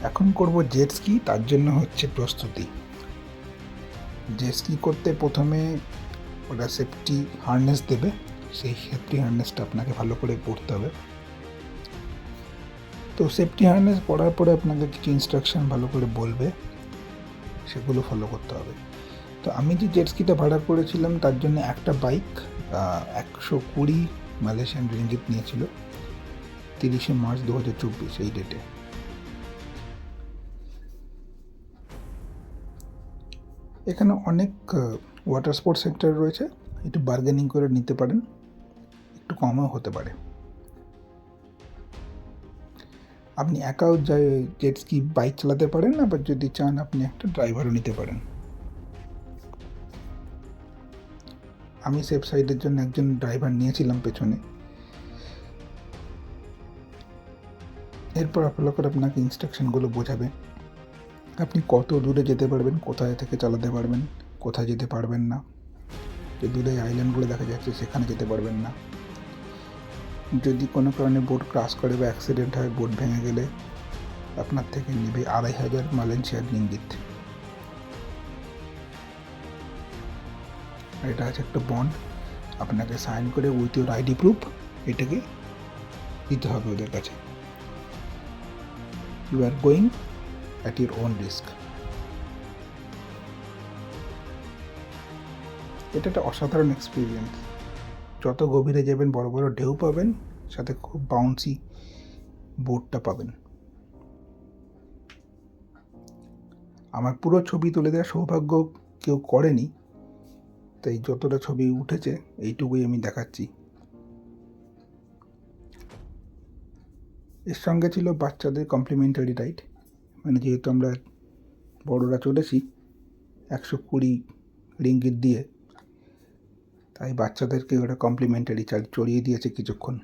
এখন করব jet ski, তার জন্য হচ্ছে প্রস্তুতি। জেট স্কি করতে প্রথমে ওরা সেফটি হার্নেস দেবে, সেই সেফটি হার্নেসটা আপনাকে ভালো করে পরতে হবে। তো সেফটি হার্নেস পরার পরে আপনাকে কিছু ইনস্ট্রাকশন ভালো করে বলবে, সেগুলো ফলো করতে হবে। তো আমি যে জেট স্কিটা ভাড়া করেছিলাম তার জন্য একটা বাইক 120 মালয়েশিয়ান রিঙ্গিত নিয়েছিল 30শে মার্চ 2024 এই ডেটে। এখানে অনেক ওয়াটার স্পোর্টস সেন্টার রয়েছে, একটু বার্গেনিং করে নিতে পারেন, একটু কমও হতে পারে। আপনি একাও জেট স্কি বাইক চালাতে পারেন, আবার যদি চান আপনি একটা ড্রাইভারও নিতে পারেন। আমি সেফ সাইডের জন্য একজন ড্রাইভার নিয়েছিলাম পেছনে। এরপর আপনার আপনাকে ইনস্ট্রাকশনগুলো বোঝাবে আপনি কত দূরে যেতে পারবেন, কোথায় থেকে চালাতে পারবেন, কোথায় যেতে পারবেন না। যে দূরে আইল্যান্ডগুলো দেখা যাচ্ছে সেখানে যেতে পারবেন না। যদি কোনো কারণে বোট ক্রাশ করে বা অ্যাক্সিডেন্ট হয়, বোট ভেঙে গেলে আপনার থেকে নেবে 2500 মালয়েশিয়ান রিঙ্গিত। এটা আছে একটা বন্ড, আপনাকে সাইন করে উইথ ইউর আইডি প্রুফ এটাকে দিতে হবে ওদের কাছে। You are going at your own risk. এটা একটা অসাধারণ এক্সপিরিয়েন্স। যত গভীরে যাবেন বড় বড় ঢেউ পাবেন, সাথে খুব বাউন্সি বোটটা পাবেন। আমার পুরো ছবি তুলে দেওয়ার সৌভাগ্য কেউ করেনি, তাই যতটা ছবি উঠেছে এইটুকুই আমি দেখাচ্ছি। এর সঙ্গে ছিল বাচ্চাদের কমপ্লিমেন্টারি রাইড, মানে যেহেতু আমরা বড়রা চলেছি 120 রিঙ্গিত দিয়ে, তাই বাচ্চাদেরকে ওটা কমপ্লিমেন্টারি চড়িয়ে দিয়েছে কিছুক্ষণ।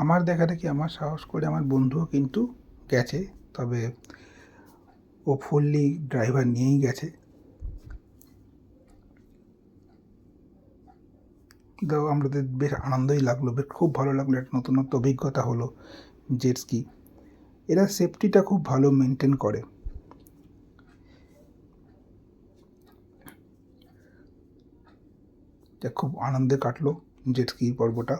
আমার দেখা দেখি আমার সাহস করে আমার বন্ধুও কিন্তু গেছে, তবে ও ফুললি ড্রাইভার নিয়েই গেছে। তো আমাদের বেশ আনন্দই লাগলো, বেশ খুব ভালো লাগলো, একটা নতুনত্ব অভিজ্ঞতা হলো জেট স্কি। এরা সেফটিটা খুব ভালো মেনটেন করে। যা খুব আনন্দে কাটলো জেট স্কি পর্বটা।